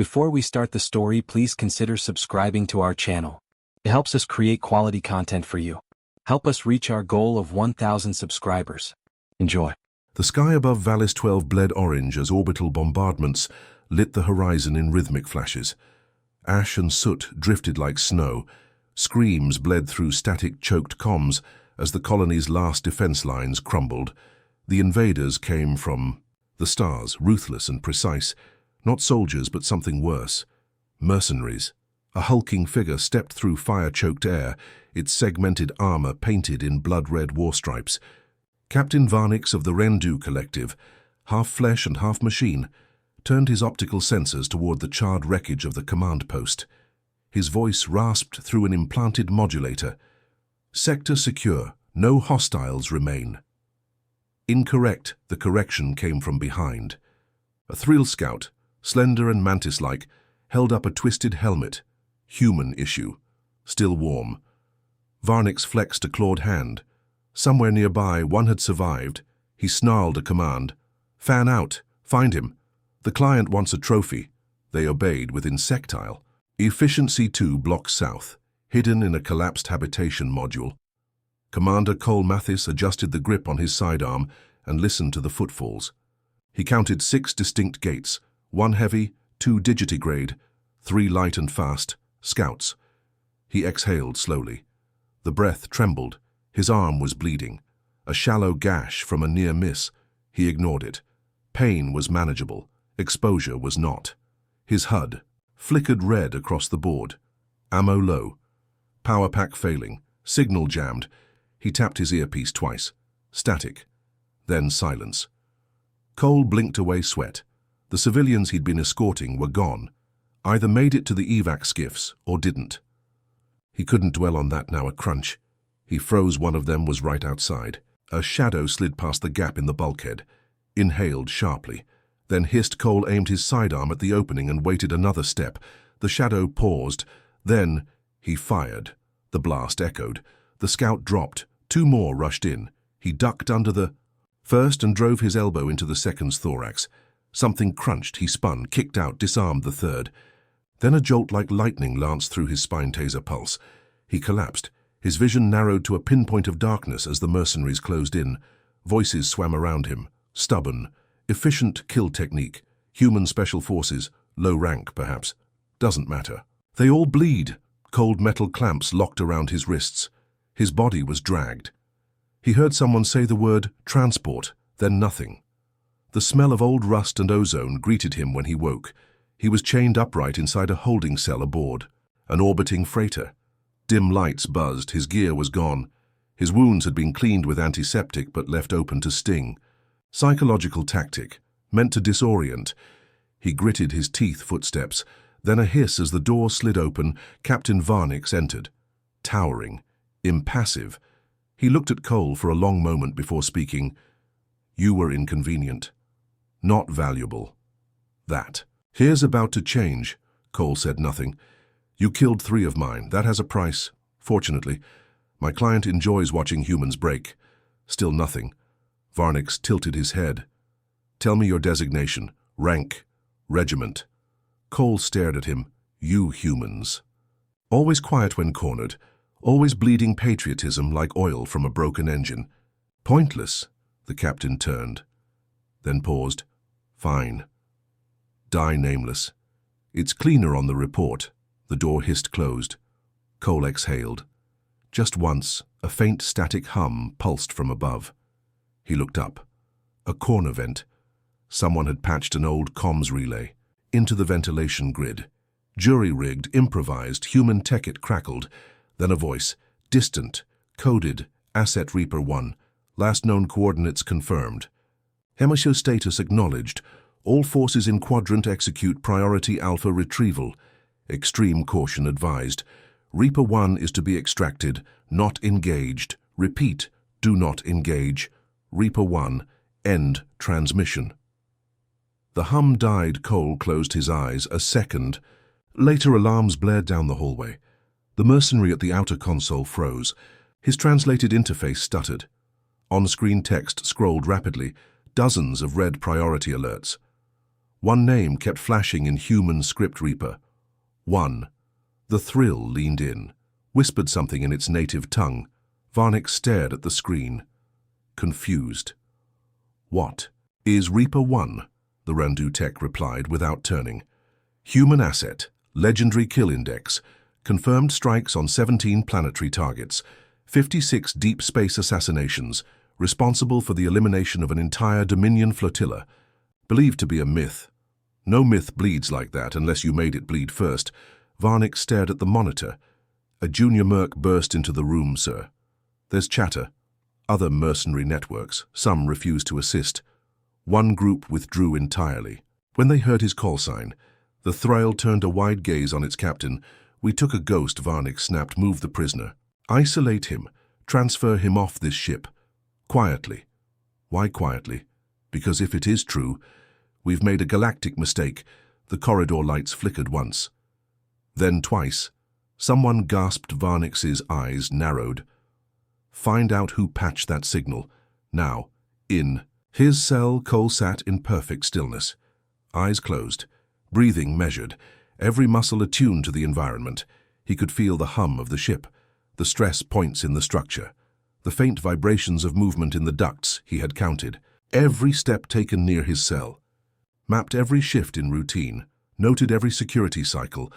Before we start the story, please consider subscribing to our channel. It helps us create quality content for you. Help us reach our goal of 1,000 subscribers. Enjoy. The sky above Valis 12 bled orange as orbital bombardments lit the horizon in rhythmic flashes. Ash and soot drifted like snow. Screams bled through static-choked comms as the colony's last defense lines crumbled. The invaders came from the stars, ruthless and precise. Not soldiers, but something worse. Mercenaries. A hulking figure stepped through fire-choked air, its segmented armor painted in blood-red war stripes. Captain Varnix of the Rendu Collective, half flesh and half machine, turned his optical sensors toward the charred wreckage of the command post. His voice rasped through an implanted modulator. "Sector secure. No hostiles remain." Incorrect, the correction came from behind. A thrill scout, slender and mantis-like, held up a twisted helmet. Human issue. Still warm. Varnix flexed a clawed hand. Somewhere nearby, one had survived. He snarled a command. "Fan out. Find him. The client wants a trophy." They obeyed with insectile. Efficiency 2 blocks south, hidden in a collapsed habitation module. Commander Cole Mathis adjusted the grip on his sidearm and listened to the footfalls. He counted 6 distinct gates, 1 heavy, 2 digitigrade, 3 light and fast, scouts. He exhaled slowly. The breath trembled. His arm was bleeding. A shallow gash from a near miss. He ignored it. Pain was manageable. Exposure was not. His HUD flickered red across the board. Ammo low. Power pack failing. Signal jammed. He tapped his earpiece twice. Static. Then silence. Cole blinked away sweat. The civilians he'd been escorting were gone. Either made it to the evac skiffs or didn't. He couldn't dwell on that now. A crunch. He froze. One of them was right outside. A shadow slid past the gap in the bulkhead. Inhaled sharply. Then hissed. Cole aimed his sidearm at the opening and waited another step. The shadow paused. Then he fired. The blast echoed. The scout dropped. 2 more rushed in. He ducked under the first and drove his elbow into the second's thorax. Something crunched. He spun, kicked out, disarmed the third. Then a jolt like lightning lanced through his spine taser pulse. He collapsed. His vision narrowed to a pinpoint of darkness as the mercenaries closed in. Voices swam around him. Stubborn. Efficient kill technique. Human special forces. Low rank, perhaps. Doesn't matter. They all bleed. Cold metal clamps locked around his wrists. His body was dragged. He heard someone say the word transport, then nothing. The smell of old rust and ozone greeted him when he woke. He was chained upright inside a holding cell aboard. An orbiting freighter. Dim lights buzzed. His gear was gone. His wounds had been cleaned with antiseptic but left open to sting. Psychological tactic, meant to disorient. He gritted his teeth. Footsteps. Then a hiss as the door slid open. Captain Varnix entered. Towering. Impassive. He looked at Cole for a long moment before speaking. "You were inconvenient. Not valuable. That. Here's about to change." Cole said nothing. "You killed 3 of mine. That has a price. Fortunately, my client enjoys watching humans break." Still nothing. Varnix tilted his head. "Tell me your designation, rank, regiment." Cole stared at him. "You humans." Always quiet when cornered. Always bleeding patriotism like oil from a broken engine. "Pointless." The captain turned. Then paused. "Fine. Die nameless. It's cleaner on the report." The door hissed closed. Cole exhaled. Just once, a faint static hum pulsed from above. He looked up. A corner vent. Someone had patched an old comms relay into the ventilation grid. Jury-rigged, improvised, human tech. It crackled. Then a voice, distant, coded, Asset Reaper 1, last known coordinates confirmed. Hemisho status acknowledged. All forces in quadrant execute priority alpha retrieval. Extreme caution advised. Reaper 1 is to be extracted, not engaged. Repeat, do not engage. Reaper 1, end transmission. The hum died. Cole closed his eyes. A second. Later alarms blared down the hallway. The mercenary at the outer console froze. His translated interface stuttered. On-screen text scrolled rapidly, dozens of red priority alerts. One name kept flashing in human script Reaper. 1. The thrill leaned in, whispered something in its native tongue. Varnick stared at the screen, confused. What is Reaper 1? The Randu tech replied without turning. Human asset, legendary kill index, confirmed strikes on 17 planetary targets, 56 deep space assassinations, responsible for the elimination of an entire Dominion flotilla. Believed to be a myth. No myth bleeds like that unless you made it bleed first. Varnick stared at the monitor. A junior merc burst into the room, sir. There's chatter. Other mercenary networks. Some refused to assist. One group withdrew entirely. When they heard his call sign, the Thrall turned a wide gaze on its captain. We took a ghost, Varnick snapped. Move the prisoner. Isolate him. Transfer him off this ship. Quietly. Why quietly? Because if it is true, we've made a galactic mistake. The corridor lights flickered once. Then twice. Someone gasped. Varnick's eyes narrowed. Find out who patched that signal. Now. In. His cell, Cole sat in perfect stillness. Eyes closed. Breathing measured. Every muscle attuned to the environment. He could feel the hum of the ship. The stress points in the structure. The faint vibrations of movement in the ducts he had counted. Every step taken near his cell. Mapped every shift in routine. Noted every security cycle.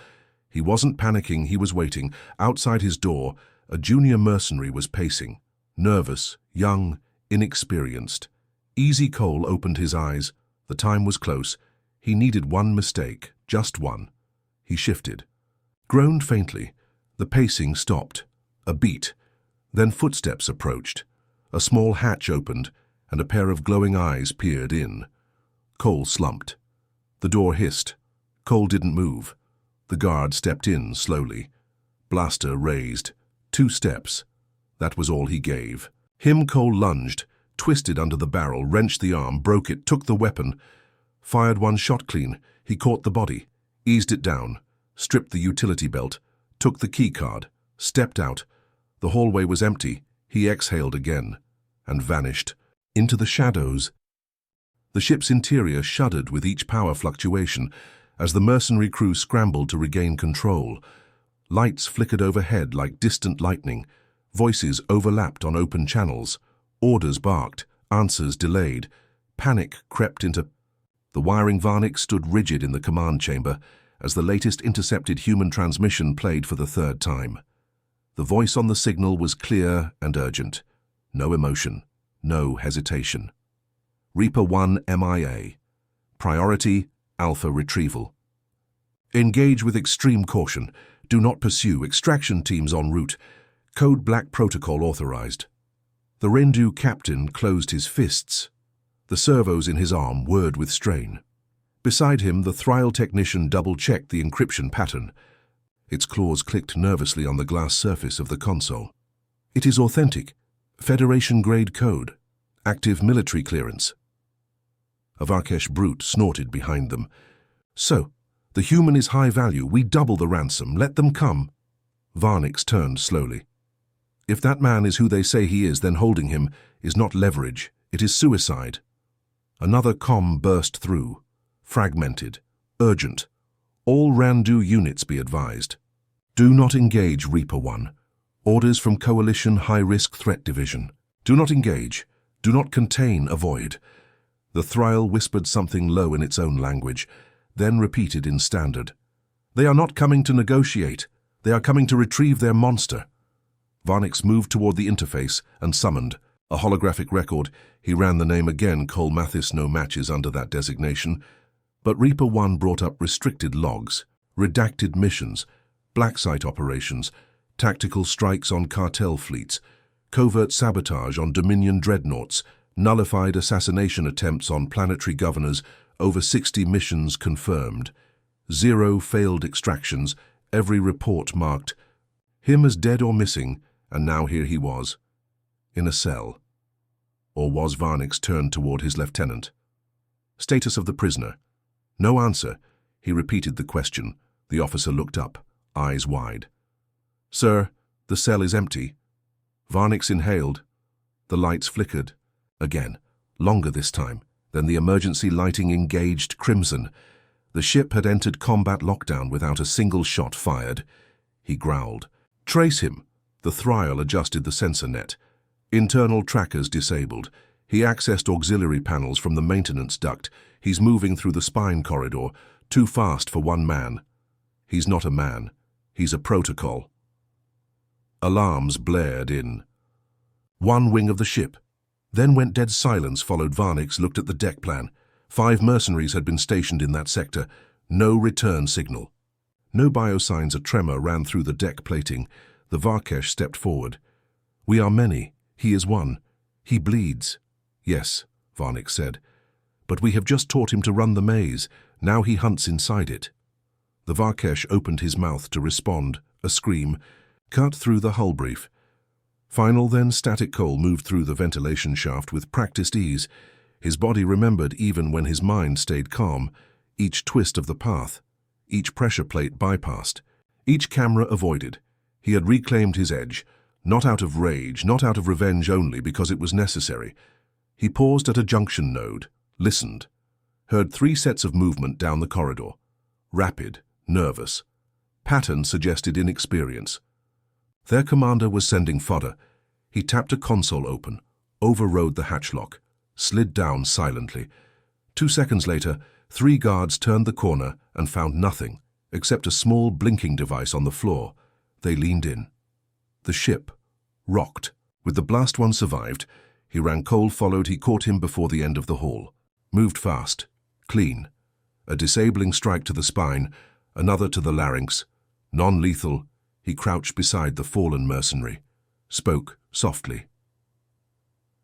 He wasn't panicking, he was waiting. Outside his door, a junior mercenary was pacing. Nervous, young, inexperienced. Easy Cole opened his eyes. The time was close. He needed one mistake, just one. He shifted. Groaned faintly. The pacing stopped. A beat. Then footsteps approached. A small hatch opened, and a pair of glowing eyes peered in. Cole slumped. The door hissed. Cole didn't move. The guard stepped in slowly. Blaster raised. 2 steps. That was all he gave. Cole lunged, twisted under the barrel, wrenched the arm, broke it, took the weapon. Fired one shot clean. He caught the body, eased it down, stripped the utility belt, took the key card, stepped out. The hallway was empty. He exhaled again and vanished into the shadows. The ship's interior shuddered with each power fluctuation as the mercenary crew scrambled to regain control. Lights flickered overhead like distant lightning. Voices overlapped on open channels. Orders barked, answers delayed. Panic crept into... The wiring. Varnick stood rigid in the command chamber as the latest intercepted human transmission played for the 3rd time. The voice on the signal was clear and urgent. No emotion, no hesitation. Reaper 1 MIA. Priority, Alpha retrieval. Engage with extreme caution. Do not pursue. Extraction teams en route. Code Black protocol authorized. The Rendu captain closed his fists. The servos in his arm whirred with strain. Beside him, the Thrall technician double-checked the encryption pattern. Its claws clicked nervously on the glass surface of the console. It is authentic. Federation-grade code. Active military clearance. A Varkesh brute snorted behind them. So, the human is high value. We double the ransom. Let them come. Varnick turned slowly. If that man is who they say he is, then holding him is not leverage. It is suicide. Another comm burst through. Fragmented. Urgent. All Randu units be advised. Do not engage, Reaper 1. Orders from Coalition High-Risk Threat Division. Do not engage. Do not contain. Avoid. The Thrall whispered something low in its own language, then repeated in Standard. They are not coming to negotiate. They are coming to retrieve their monster. Varnick moved toward the interface and summoned. A holographic record. He ran the name again. Cole Mathis, no matches under that designation. But Reaper 1 brought up restricted logs, redacted missions, black site operations, tactical strikes on cartel fleets, covert sabotage on Dominion dreadnoughts, nullified assassination attempts on planetary governors, over 60 missions confirmed. 0 failed extractions, every report marked him as dead or missing, and now here he was, in a cell. Or was Varnick turned toward his lieutenant? Status of the prisoner. No answer. He repeated the question. The officer looked up, eyes wide. Sir, the cell is empty. Varnick inhaled. The lights flickered. Again, longer this time. Then the emergency lighting engaged crimson. The ship had entered combat lockdown without a single shot fired. He growled. "Trace him." The Thrial adjusted the sensor net. Internal trackers disabled. He accessed auxiliary panels from the maintenance duct. He's moving through the spine corridor, too fast for one man. He's not a man. He's a protocol. Alarms blared in one wing of the ship. Then went dead silence, followed Varnix looked at the deck plan. 5 mercenaries had been stationed in that sector. No return signal. No biosigns. A tremor ran through the deck plating. The Varkesh stepped forward. "We are many. He is one. He bleeds." "Yes," Varnix said. "But we have just taught him to run the maze. Now he hunts inside it." The Varkesh opened his mouth to respond. A scream cut through the hull brief. Final then static coal moved through the ventilation shaft with practiced ease. His body remembered even when his mind stayed calm. Each twist of the path, each pressure plate bypassed, each camera avoided. He had reclaimed his edge, not out of rage, not out of revenge only, because it was necessary. He paused at a junction node, listened, heard 3 sets of movement down the corridor. Rapid, nervous. Pattern suggested inexperience. Their commander was sending fodder. He tapped a console open, overrode the hatch lock, slid down silently. 2 seconds later, 3 guards turned the corner and found nothing, except a small blinking device on the floor. They leaned in. The ship rocked. With the blast, one survived. He ran. Cole followed. He caught him before the end of the hall. Moved fast. Clean. A disabling strike to the spine, another to the larynx. Non-lethal. He crouched beside the fallen mercenary. Spoke softly.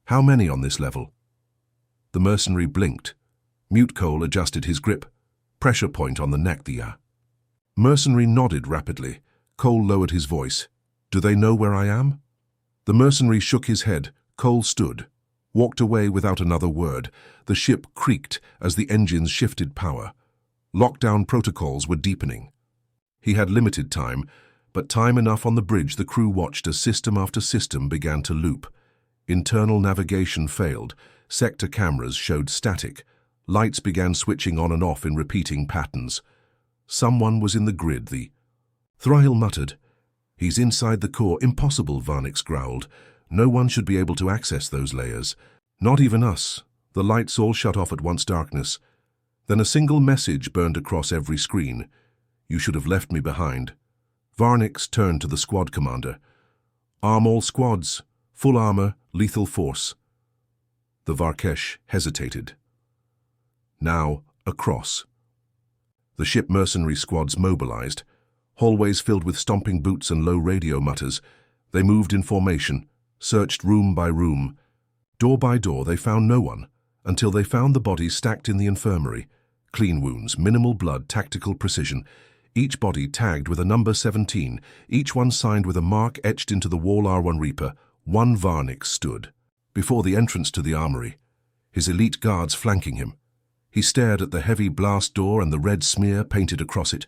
"How many on this level?" The mercenary blinked. Mute Cole adjusted his grip. Pressure point on the neck. The mercenary nodded rapidly. Cole lowered his voice. "Do they know where I am?" The mercenary shook his head. Cole stood, walked away without another word. The ship creaked as the engines shifted power. Lockdown protocols were deepening. He had limited time, but time enough on the bridge. The crew watched as system after system began to loop. Internal navigation failed. Sector cameras showed static. Lights began switching on and off in repeating patterns. Someone was in the grid. The Thrial muttered. "He's inside the core." "Impossible," Varnix growled. "No one should be able to access those layers. Not even us." The lights all shut off at once. Darkness. Then a single message burned across every screen. "You should have left me behind." Varnix turned to the squad commander. "Arm all squads. Full armor, lethal force." The Varkesh hesitated. Now, across. The ship mercenary squads mobilized. Hallways filled with stomping boots and low radio mutters. They moved in formation, searched room by room. Door by door they found no one, until they found the bodies stacked in the infirmary. Clean wounds, minimal blood, tactical precision. Each body tagged with a number 17, each one signed with a mark etched into the wall. R1 Reaper. One Varnix stood before the entrance to the armory, his elite guards flanking him. He stared at the heavy blast door and the red smear painted across it.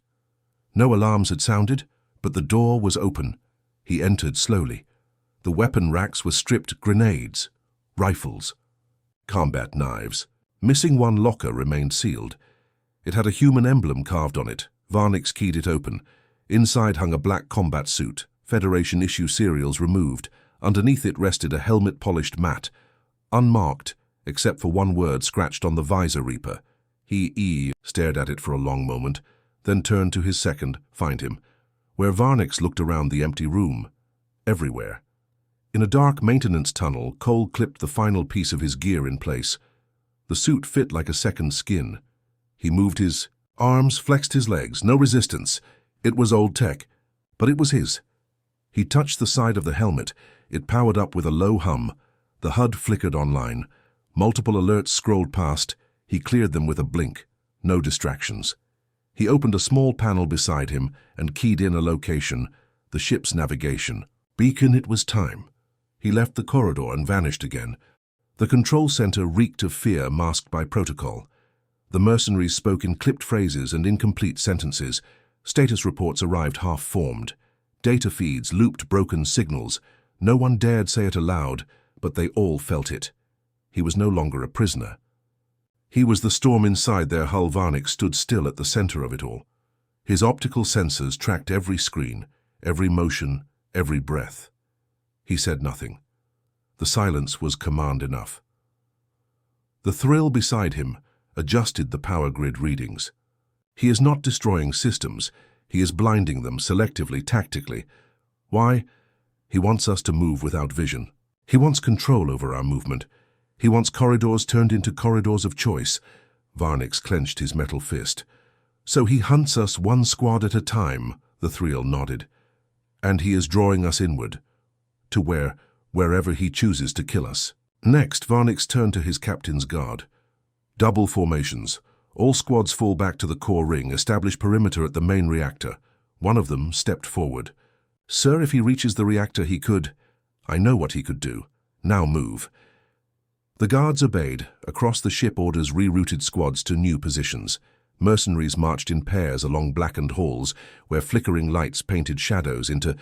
No alarms had sounded, but the door was open. He entered slowly. The weapon racks were stripped. Grenades, rifles, combat knives. Missing one locker remained sealed. It had a human emblem carved on it. Varnix keyed it open. Inside hung a black combat suit, Federation-issue serials removed. Underneath it rested a helmet-polished mat, unmarked, except for one word scratched on the visor. Reaper. He stared at it for a long moment, then turned to his second. Find him. Where Varnix looked around the empty room. Everywhere. In a dark maintenance tunnel, Cole clipped the final piece of his gear in place. The suit fit like a second skin. He moved his arms, flexed his legs. No resistance. It was old tech, but it was his. He touched the side of the helmet. It powered up with a low hum. The HUD flickered online. Multiple alerts scrolled past. He cleared them with a blink. No distractions. He opened a small panel beside him and keyed in a location, the ship's navigation. Beacon. It was time. He left the corridor and vanished again. The control center reeked of fear masked by protocol. The mercenaries spoke in clipped phrases and incomplete sentences. Status reports arrived half-formed. Data feeds looped broken signals. No one dared say it aloud, but they all felt it. He was no longer a prisoner. He was the storm inside their hull. Varnick stood still at the center of it all. His optical sensors tracked every screen, every motion, every breath. He said nothing. The silence was command enough. The thrill beside him adjusted the power grid readings. He is not destroying systems. He is blinding them selectively, tactically. Why? He wants us to move without vision. He wants control over our movement. He wants corridors turned into corridors of choice. Varnick clenched his metal fist. So he hunts us one squad at a time, the thrill nodded. And he is drawing us inward, to wherever he chooses to kill us. Next, Varnick turned to his captain's guard. Double formations. All squads fall back to the core ring, establish perimeter at the main reactor. One of them stepped forward. Sir, if he reaches the reactor, he could... I know what he could do. Now move. The guards obeyed. Across the ship, orders rerouted squads to new positions. Mercenaries marched in pairs along blackened halls, where flickering lights painted shadows into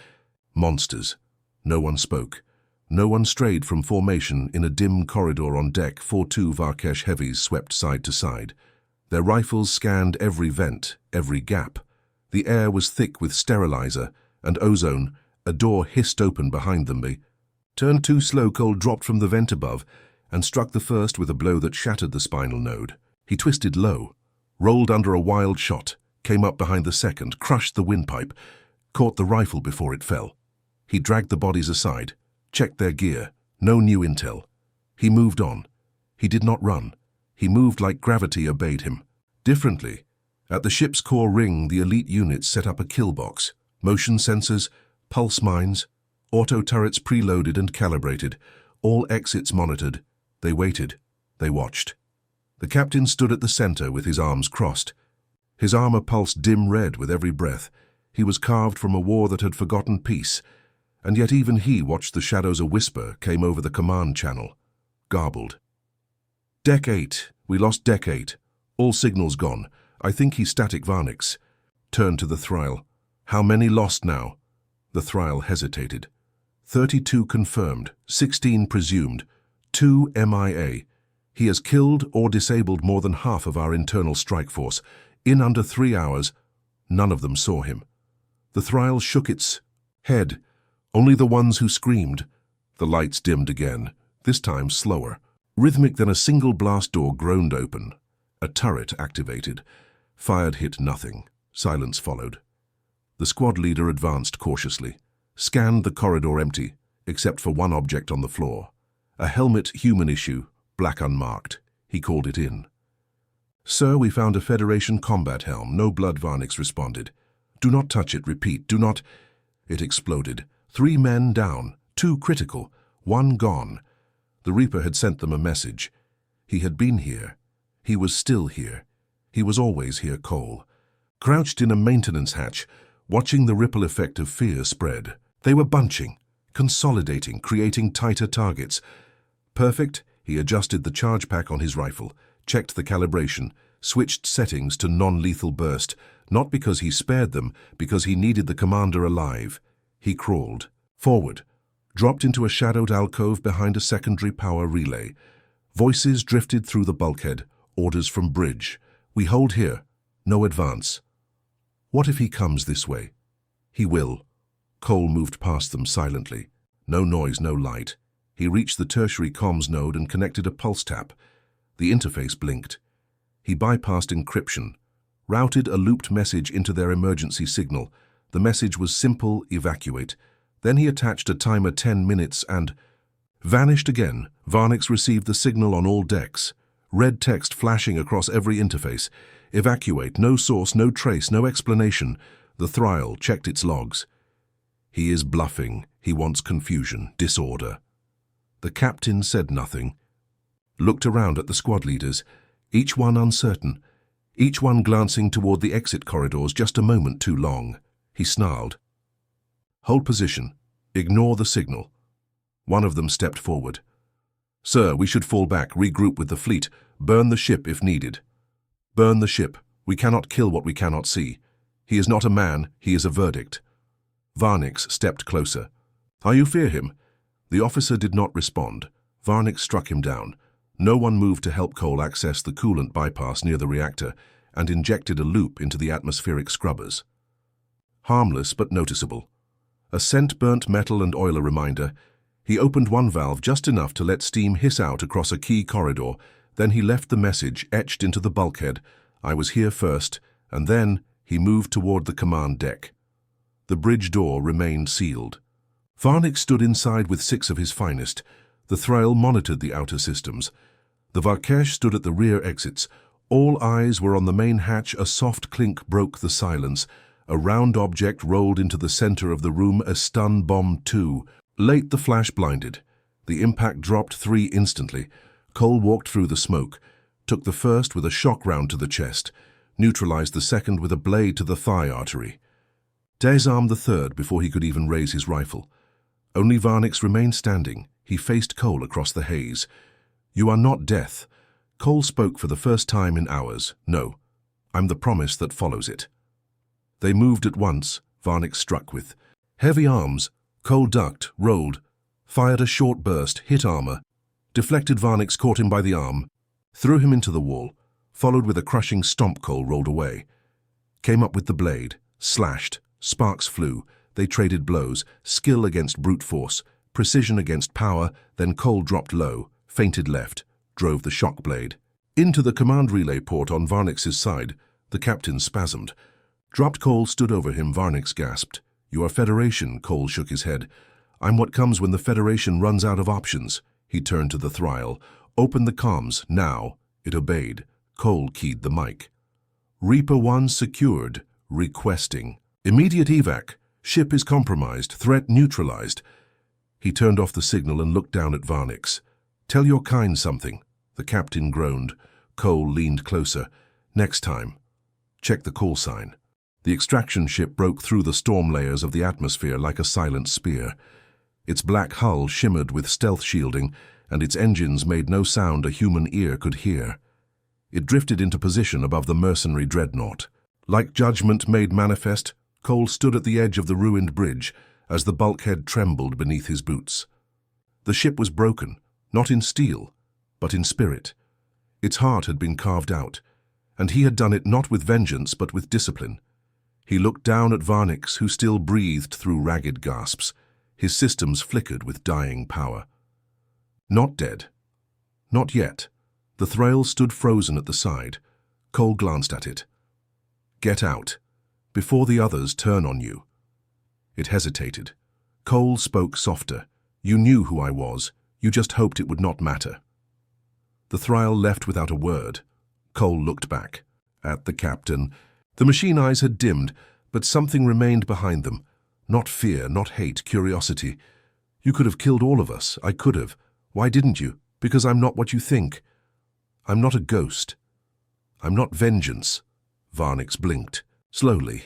monsters. No one spoke. No one strayed from formation. In a dim corridor on deck, 4-2 Varkesh heavies swept side to side. Their rifles scanned every vent, every gap. The air was thick with sterilizer and ozone. A door hissed open behind them. Turned too slow. Cole dropped from the vent above and struck the first with a blow that shattered the spinal node. He twisted low, rolled under a wild shot, came up behind the second, crushed the windpipe, caught the rifle before it fell. He dragged the bodies aside, checked their gear, no new intel. He moved on. He did not run. He moved like gravity obeyed him. Differently, at the ship's core ring, the elite units set up a kill box. Motion sensors, pulse mines, auto turrets preloaded and calibrated, all exits monitored. They waited. They watched. The captain stood at the center with his arms crossed. His armor pulsed dim red with every breath. He was carved from a war that had forgotten peace. And yet even he watched the shadows. A whisper came over the command channel. Garbled. Deck 8. We lost Deck 8. All signals gone. I think he's static. Varnick turned to the Thrall. How many lost now? The Thrall hesitated. 32 confirmed, 16 presumed, 2 MIA. He has killed or disabled more than half of our internal strike force. In under 3 hours, none of them saw him. The Thrall shook its head. Only the ones who screamed. The lights dimmed again, this time slower. Rhythmic than a single blast door groaned open. A turret activated. Fired hit nothing. Silence followed. The squad leader advanced cautiously. Scanned the corridor empty, except for one object on the floor. A helmet human issue, black unmarked. He called it in. Sir, we found a Federation combat helm. No blood. Varnick responded. Do not touch it. Repeat, do not... It exploded. 3 men down, 2 critical, 1 gone. The Reaper had sent them a message. He had been here. He was still here. He was always here. Cole crouched in a maintenance hatch, watching the ripple effect of fear spread. They were bunching, consolidating, creating tighter targets. Perfect. He adjusted the charge pack on his rifle, checked the calibration, switched settings to non-lethal burst, not because he spared them, because he needed the commander alive. He crawled forward, dropped into a shadowed alcove behind a secondary power relay. Voices drifted through the bulkhead, orders from bridge. We hold here, no advance. What if he comes this way? He will. Cole moved past them silently. No noise, no light. He reached the tertiary comms node and connected a pulse tap. The interface blinked. He bypassed encryption, routed a looped message into their emergency signal. The message was simple: evacuate. Then he attached a timer 10 minutes and vanished again. Varnick received the signal on all decks. Red text flashing across every interface. Evacuate. No source, no trace, no explanation. The Thrall checked its logs. He is bluffing. He wants confusion, disorder. The captain said nothing. Looked around at the squad leaders, each one uncertain, each one glancing toward the exit corridors just a moment too long. He snarled. Hold position. Ignore the signal. One of them stepped forward. Sir, we should fall back, regroup with the fleet, burn the ship if needed. Burn the ship. We cannot kill what we cannot see. He is not a man, he is a verdict. Varnick stepped closer. You fear him? The officer did not respond. Varnick struck him down. No one moved to help Cole access the coolant bypass near the reactor and injected a loop into the atmospheric scrubbers. Harmless but noticeable. A scent-burnt metal and oiler reminder. He opened one valve just enough to let steam hiss out across a key corridor. Then he left the message etched into the bulkhead, "I was here first," and then he moved toward the command deck. The bridge door remained sealed. Varnick stood inside with 6 of his finest. The Thrall monitored the outer systems. The Varkesh stood at the rear exits. All eyes were on the main hatch. A soft clink broke the silence. A round object rolled into the center of the room, a stun bomb too. Late the flash blinded. The impact dropped 3 instantly. Cole walked through the smoke, took the first with a shock round to the chest, neutralized the second with a blade to the thigh artery. Disarmed the third before he could even raise his rifle. Only Varnick's remained standing. He faced Cole across the haze. "You are not death." Cole spoke for the first time in hours. "No, I'm the promise that follows it." They moved at once. Varnick struck with heavy arms. Cole ducked, rolled, fired a short burst, hit armor. Deflected. Varnick's caught him by the arm, threw him into the wall, followed with a crushing stomp. Cole rolled away. Came up with the blade, slashed, sparks flew. They traded blows, skill against brute force, precision against power. Then Cole dropped low, feinted left, drove the shock blade. Into the command relay port on Varnick's side. The captain spasmed. Dropped. Cole stood over him. Varnick gasped. "You are Federation." Cole shook his head. "I'm what comes when the Federation runs out of options." He turned to the Thrall. "Open the comms, now." It obeyed. Cole keyed the mic. "Reaper 1 secured. Requesting. Immediate evac. Ship is compromised. Threat neutralized." He turned off the signal and looked down at Varnick. "Tell your kind something." The captain groaned. Cole leaned closer. "Next time. Check the callsign." The extraction ship broke through the storm layers of the atmosphere like a silent spear. Its black hull shimmered with stealth shielding, and its engines made no sound a human ear could hear. It drifted into position above the mercenary dreadnought. Like judgment made manifest, Cole stood at the edge of the ruined bridge as the bulkhead trembled beneath his boots. The ship was broken, not in steel, but in spirit. Its heart had been carved out, and he had done it not with vengeance but with discipline. He looked down at Varnick, who still breathed through ragged gasps. His systems flickered with dying power. Not dead. Not yet. The Thrall stood frozen at the side. Cole glanced at it. "Get out, before the others turn on you." It hesitated. Cole spoke softer. "You knew who I was. You just hoped it would not matter." The Thrall left without a word. Cole looked back at the captain. The machine eyes had dimmed, but something remained behind them. Not fear, not hate, curiosity. "You could have killed all of us. I could have. Why didn't you? Because I'm not what you think. I'm not a ghost. I'm not vengeance." Varnick blinked, slowly.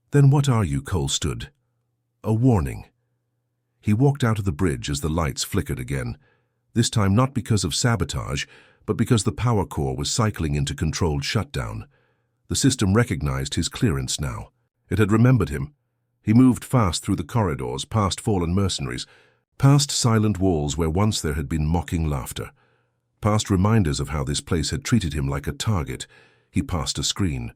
"Then what are you?" Cole stood. "A warning." He walked out of the bridge as the lights flickered again, this time not because of sabotage, but because the power core was cycling into controlled shutdown. The system recognized his clearance now. It had remembered him. He moved fast through the corridors, past fallen mercenaries, past silent walls where once there had been mocking laughter, past reminders of how this place had treated him like a target. He passed a screen.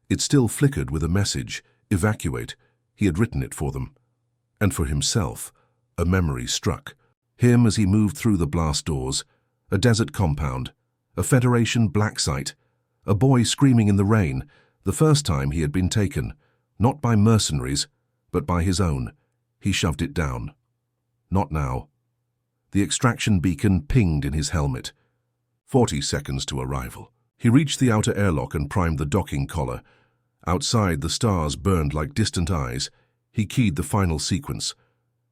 It still flickered with a message, "Evacuate." He had written it for them. And for himself, a memory struck him as he moved through the blast doors. A desert compound, a Federation black site, a boy screaming in the rain, the first time he had been taken, not by mercenaries, but by his own. He shoved it down. Not now. The extraction beacon pinged in his helmet. 40 seconds to arrival. He reached the outer airlock and primed the docking collar. Outside, the stars burned like distant eyes. He keyed the final sequence,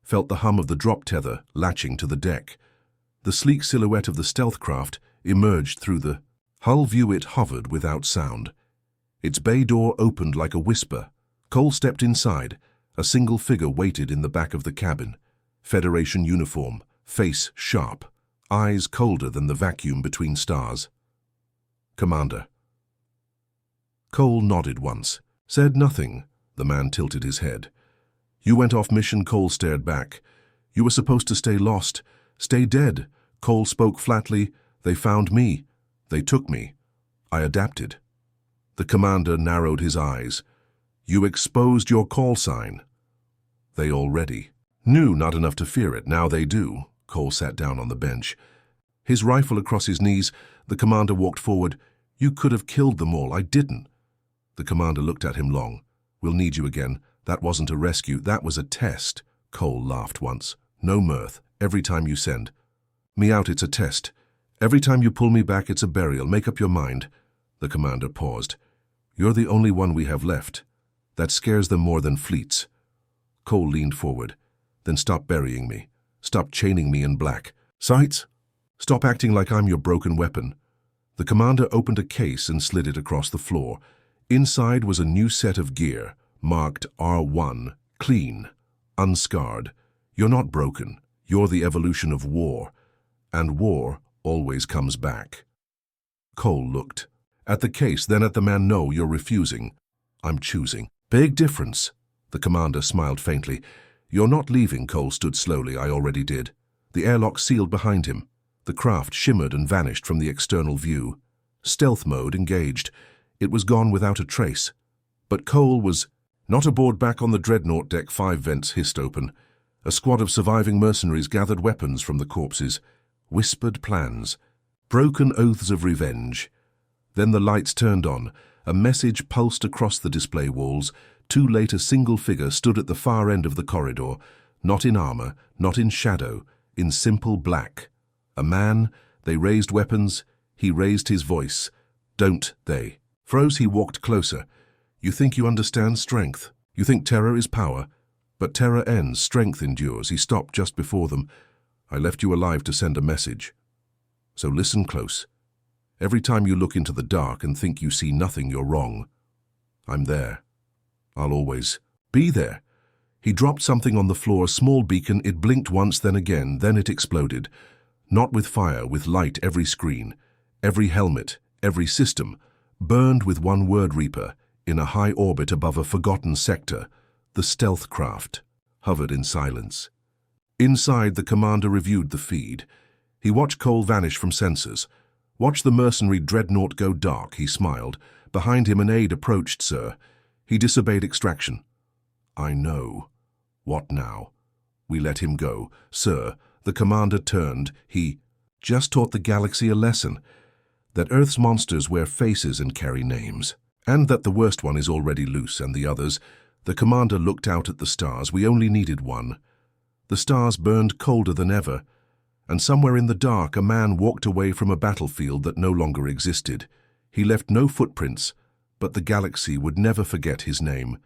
felt the hum of the drop tether latching to the deck. The sleek silhouette of the stealth craft emerged through the hull view. It hovered without sound. Its bay door opened like a whisper. Cole stepped inside. A single figure waited in the back of the cabin. Federation uniform, face sharp, eyes colder than the vacuum between stars. "Commander." Cole nodded once, said nothing. The man tilted his head. "You went off mission." Cole stared back. "You were supposed to stay lost, stay dead." Cole spoke flatly. They found me. They took me. I adapted. The commander narrowed his eyes. You exposed your call sign. They already knew not enough to fear it. Now they do. Cole sat down on the bench. His rifle across his knees, the commander walked forward. You could have killed them all. I didn't. The commander looked at him long. We'll need you again. That wasn't a rescue. That was a test. Cole laughed once. No mirth. Every time you send me out, it's a test. Every time you pull me back, it's a burial. Make up your mind. The commander paused. You're the only one we have left. That scares them more than fleets. Cole leaned forward. Then stop burying me. Stop chaining me in black. Sights? Stop acting like I'm your broken weapon. The commander opened a case and slid it across the floor. Inside was a new set of gear, marked R1, clean, unscarred. You're not broken. You're the evolution of war. And war always comes back. Cole looked. At the case, then at the man. No, you're refusing. I'm choosing. Big difference. The commander smiled faintly. You're not leaving. Cole stood slowly. I already did. The airlock sealed behind him. The craft shimmered and vanished from the external view. Stealth mode engaged. It was gone without a trace. But Cole was not aboard. Back on the dreadnought deck, 5 vents hissed open. A squad of surviving mercenaries gathered weapons from the corpses, whispered plans, broken oaths of revenge. Then the lights turned on. A message pulsed across the display walls. Too late, a single figure stood at the far end of the corridor, not in armor, not in shadow, in simple black. A man. They raised weapons. He raised his voice. Don't they? Froze. He walked closer. You think you understand strength. You think terror is power. But terror ends, strength endures. He stopped just before them. I left you alive to send a message. So listen close. Every time you look into the dark and think you see nothing, you're wrong. I'm there. I'll always be there. He dropped something on the floor, a small beacon. It blinked once, then again, then it exploded. Not with fire, with light. Every screen, every helmet, every system, burned with one word: Reaper. In a high orbit above a forgotten sector, the stealth craft hovered in silence. Inside, the commander reviewed the feed. He watched Cole vanish from sensors. Watched the mercenary dreadnought go dark. He smiled. Behind him, an aide approached. Sir. He disobeyed extraction. I know. What now? We let him go. Sir. The commander turned. He just taught the galaxy a lesson. That Earth's monsters wear faces and carry names. And that the worst one is already loose, and the others. The commander looked out at the stars. We only needed one. The stars burned colder than ever. And somewhere in the dark, a man walked away from a battlefield that no longer existed. He left no footprints, but the galaxy would never forget his name.